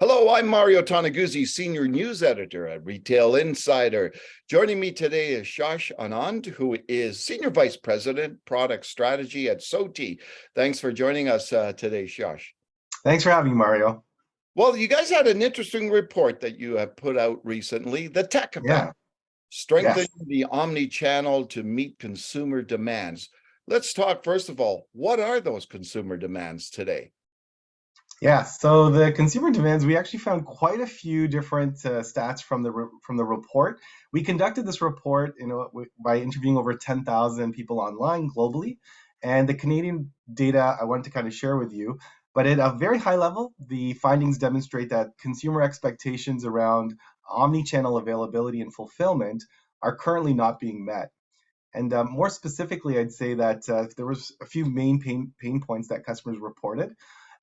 Hello, I'm Mario Toneguzzi, Senior News Editor at Retail Insider. Joining me today is Shash Anand, who is Senior Vice President, Product Strategy at SOTI. Thanks for joining us today, Shash. Thanks for having me, Mario. Well, you guys had an interesting report that you have put out recently, the Tech Effect, strengthening the omni-channel to meet consumer demands. Let's talk, first of all, what are those consumer demands today? Yeah, so the consumer demands, we actually found quite a few different stats from the report. We conducted this report, by interviewing over 10,000 people online globally, and the Canadian data I wanted to kind of share with you. But at a very high level, the findings demonstrate that consumer expectations around omni-channel availability and fulfillment are currently not being met. And more specifically, I'd say that there was a few main pain points that customers reported.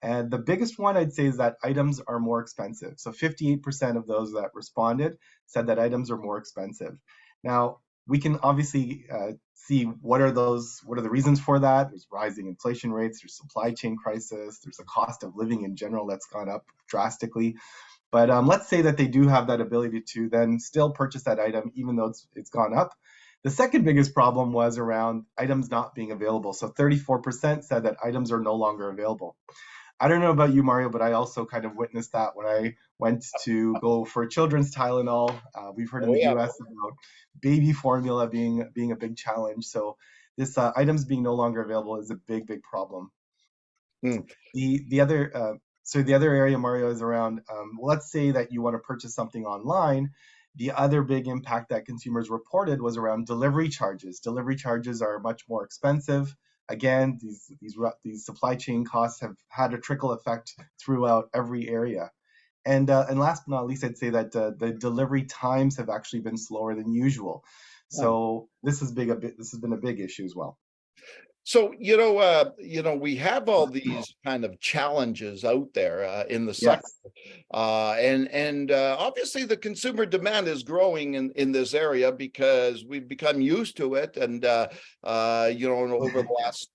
And the biggest one I'd say is that items are more expensive. So 58% of those that responded said that items are more expensive. Now, we can obviously see what are the reasons for that. There's rising inflation rates, there's supply chain crisis, there's a cost of living in general that's gone up drastically. But let's say that they do have that ability to then still purchase that item even though it's gone up. The second biggest problem was around items not being available. So 34% said that items are no longer available. I don't know about you, Mario, but I also kind of witnessed that when I went to go for children's Tylenol. We've heard in the US about baby formula being a big challenge. So this items being no longer available is a big problem. The other area, Mario, is around, let's say that you want to purchase something online. The other big impact that consumers reported was around delivery charges. Delivery charges are much more expensive. Again, these supply chain costs have had a trickle effect throughout every area. And last but not least, I'd say that the delivery times have actually been slower than usual. So this has been a big issue as well. So, we have all these kind of challenges out there in the sector. And obviously the consumer demand is growing in this area because we've become used to it. And, over the last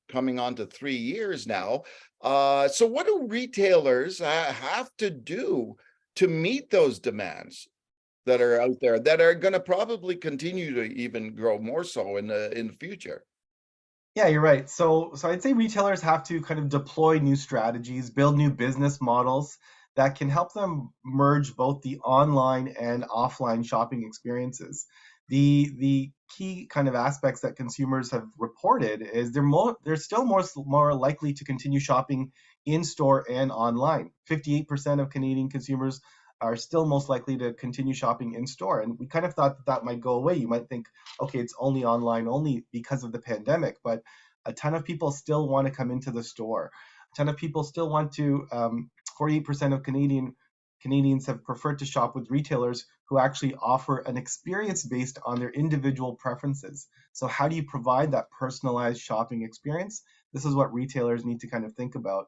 coming on to 3 years now. So what do retailers have to do to meet those demands that are out there that are going to probably continue to even grow more so in the future? Yeah, you're right. So I'd say retailers have to kind of deploy new strategies, build new business models that can help them merge both the online and offline shopping experiences. The key kind of aspects that consumers have reported is they're still more likely to continue shopping in store and online. 58% of Canadian consumers are still most likely to continue shopping in store. And we kind of thought that might go away. You might think, okay, it's only online only because of the pandemic, but a ton of people still want to come into the store. A ton of people still want to, 48% of Canadians have preferred to shop with retailers who actually offer an experience based on their individual preferences. So how do you provide that personalized shopping experience? This is what retailers need to kind of think about.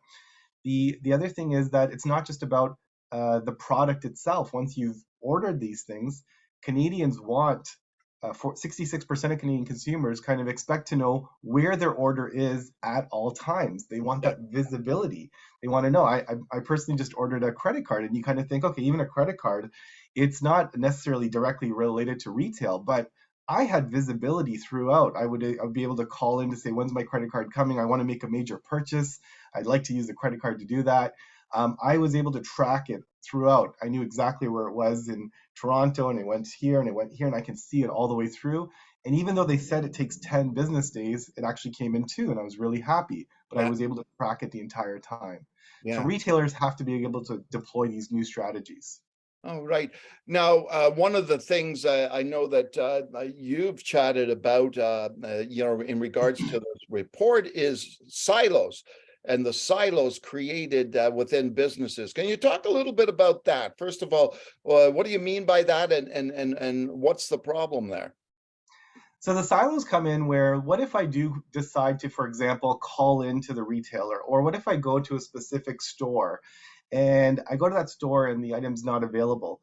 The other thing is that it's not just about the product itself. Once you've ordered these things, Canadians want, 66% of Canadian consumers kind of expect to know where their order is at all times. They want that visibility. They want to know. I personally just ordered a credit card, and you kind of think, okay, even a credit card, it's not necessarily directly related to retail, but I had visibility throughout. I would be able to call in to say, when's my credit card coming? I want to make a major purchase. I'd like to use the credit card to do that. I was able to track it throughout. I knew exactly where it was in Toronto, and it went here, and it went here, and I can see it all the way through. And even though they said it takes 10 business days, it actually came in 2, and I was really happy. But I was able to track it the entire time. So retailers have to be able to deploy these new strategies. Oh, right. Now, one of the things I know that you've chatted about, in regards to this report is silos and the silos created within businesses. Can you talk a little bit about that? First of all, what do you mean by that, and what's the problem there? So the silos come in where, what if I do decide to, for example, call into the retailer, or what if I go to a specific store and I go to that store and the item's not available?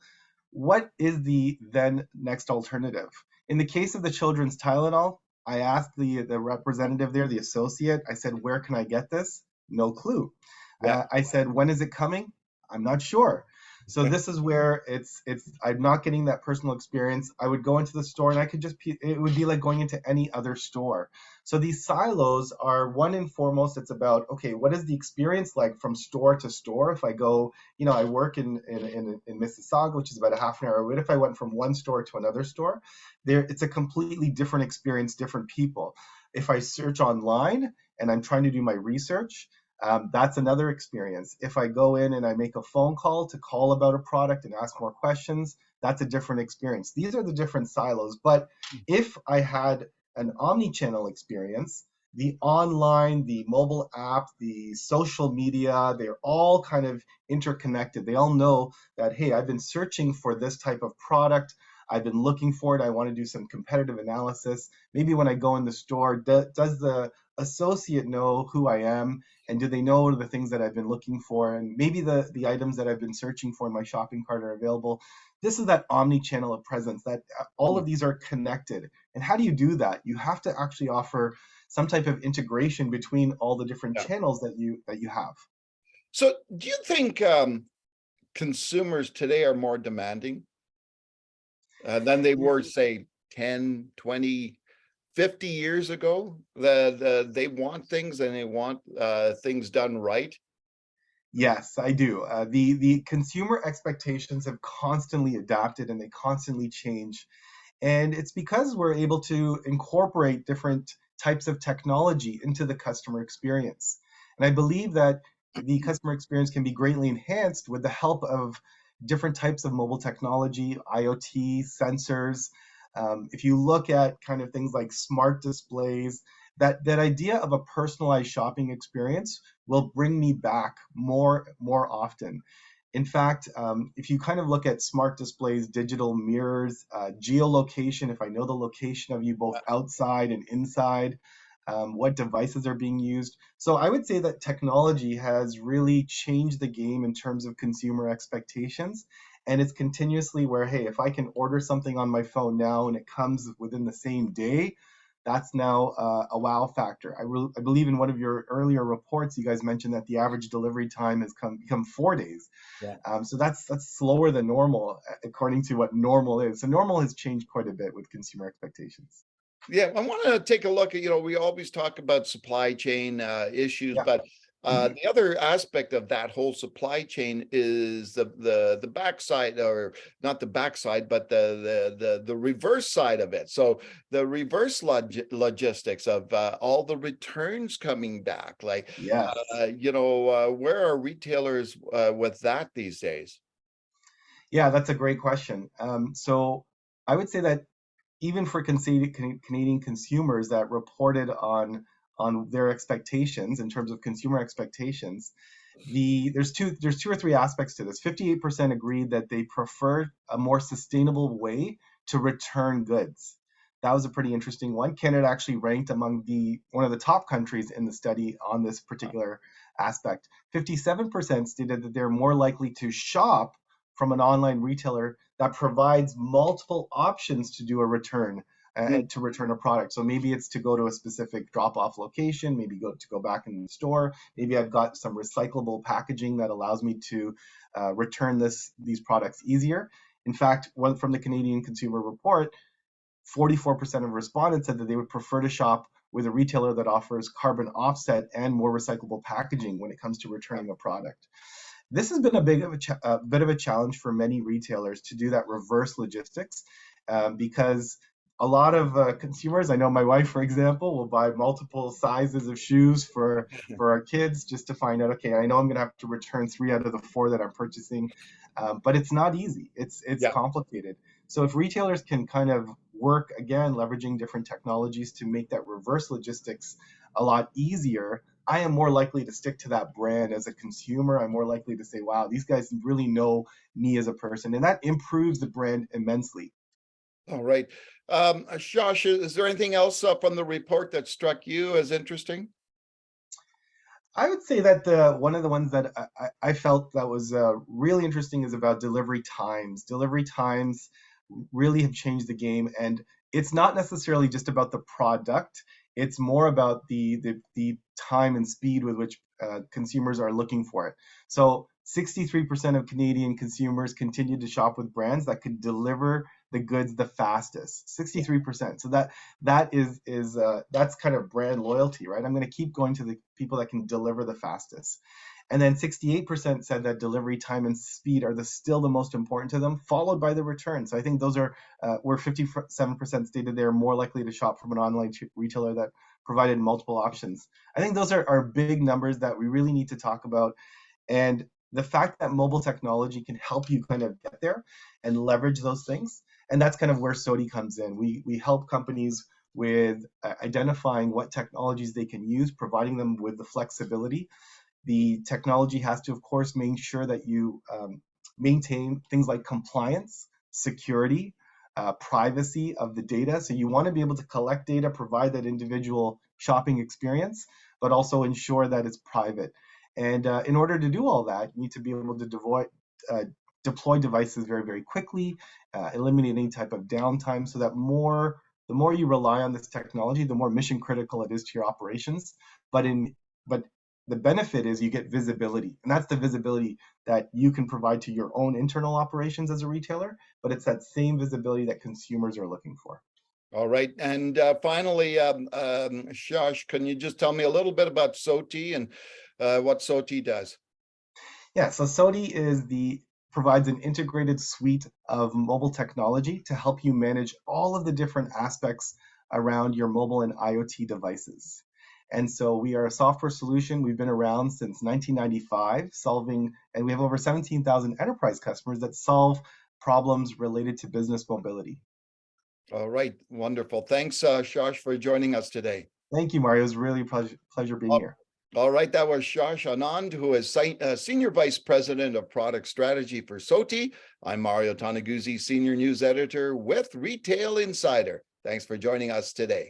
What is the then next alternative? In the case of the children's Tylenol, I asked the representative there, the associate, I said, where can I get this? No clue. I said, when is it coming? I'm not sure. So this is where it's I'm not getting that personal experience. I would go into the store and I could just it would be like going into any other store. So these silos are, one and foremost, it's about, okay, what is the experience like from store to store? If I go, I work in Mississauga, which is about a half an hour. What if I went from one store to another store? There, it's a completely different experience, different people. If I search online and I'm trying to do my research, that's another experience. If I go in and I make a phone call to call about a product and ask more questions, that's a different experience. These are the different silos. But if I had an omni-channel experience, the online, the mobile app, the social media, they're all kind of interconnected. They all know that, hey, I've been searching for this type of product. I've been looking for it. I want to do some competitive analysis. Maybe when I go in the store, does the associate know who I am? And do they know the things that I've been looking for? And maybe the items that I've been searching for in my shopping cart are available. This is that omni-channel of presence, that all of these are connected. And how do you do that? You have to actually offer some type of integration between all the different Yeah. channels that you have. So do you think consumers today are more demanding than they were, say, 10, 20, 50 years ago? They want things and they want things done right. Yes, I do. The consumer expectations have constantly adapted and they constantly change. And it's because we're able to incorporate different types of technology into the customer experience. And I believe that the customer experience can be greatly enhanced with the help of different types of mobile technology, IoT, sensors. If you look at kind of things like smart displays, that idea of a personalized shopping experience will bring me back more often. In fact, if you kind of look at smart displays, digital mirrors, geolocation, if I know the location of you both outside and inside, what devices are being used. So I would say that technology has really changed the game in terms of consumer expectations. And it's continuously where, hey, if I can order something on my phone now and it comes within the same day, that's now a wow factor. I believe in one of your earlier reports, you guys mentioned that the average delivery time has become 4 days. Yeah. So that's slower than normal, according to what normal is. So normal has changed quite a bit with consumer expectations. Yeah, I want to take a look at, we always talk about supply chain issues, Yeah. but Mhm. the other aspect of that whole supply chain is the backside, or not the backside, but the reverse side of it. So the reverse logistics of all the returns coming back, like, Yes. where are retailers with that these days? Yeah, that's a great question. So I would say that even for Canadian consumers that reported on their expectations in terms of consumer expectations, there's two or three aspects to this. 58% agreed that they prefer a more sustainable way to return goods. That was a pretty interesting one. Canada actually ranked among the one of the top countries in the study on this particular aspect. 57% stated that they're more likely to shop from an online retailer that provides multiple options to do a return Mm. to return a product. So maybe it's to go to a specific drop-off location, maybe go back in the store. Maybe I've got some recyclable packaging that allows me to return these products easier. In fact, one from the Canadian Consumer Report, 44% of respondents said that they would prefer to shop with a retailer that offers carbon offset and more recyclable packaging when it comes to returning a product. This has been a bit of a challenge for many retailers to do that reverse logistics, because a lot of consumers, I know my wife, for example, will buy multiple sizes of shoes for our kids just to find out, okay, I know I'm going to have to return 3 out of the 4 that I'm purchasing, but it's not easy. It's Yeah. complicated. So if retailers can kind of work, again, leveraging different technologies to make that reverse logistics a lot easier, I am more likely to stick to that brand as a consumer. I'm more likely to say, wow, these guys really know me as a person. And that improves the brand immensely. All right. Josh, is there anything else from the report that struck you as interesting? I would say that one of the ones that I felt that was really interesting is about delivery times. Delivery times really have changed the game, and it's not necessarily just about the product. It's more about the time and speed with which consumers are looking for it. So 63% of Canadian consumers continue to shop with brands that could deliver the goods the fastest. 63%. So that's kind of brand loyalty, right? I'm going to keep going to the people that can deliver the fastest. And then 68% said that delivery time and speed are still the most important to them, followed by the return. So I think those are where 57% stated they're more likely to shop from an online retailer that provided multiple options. I think those are big numbers that we really need to talk about. And the fact that mobile technology can help you kind of get there and leverage those things. And that's kind of where SOTI comes in. We help companies with identifying what technologies they can use, providing them with the flexibility. The technology has to, of course, make sure that you maintain things like compliance, security, privacy of the data. So you want to be able to collect data, provide that individual shopping experience, but also ensure that it's private. And in order to do all that, you need to be able to deploy devices very, very quickly, eliminate any type of downtime, so that the more you rely on this technology, the more mission critical it is to your operations. But the benefit is you get visibility, and that's the visibility that you can provide to your own internal operations as a retailer, but it's that same visibility that consumers are looking for. All right. And finally, Shash, can you just tell me a little bit about SOTI and what SOTI does? Yeah, so SOTI provides an integrated suite of mobile technology to help you manage all of the different aspects around your mobile and IoT devices. And so we are a software solution. We've been around since 1995, and we have over 17,000 enterprise customers that solve problems related to business mobility. All right. Wonderful. Thanks, Shash, for joining us today. Thank you, Mario. It was really a pleasure being here. All right. That was Shash Anand, who is Senior Vice President of Product Strategy for SOTI. I'm Mario Toneguzzi, Senior News Editor with Retail Insider. Thanks for joining us today.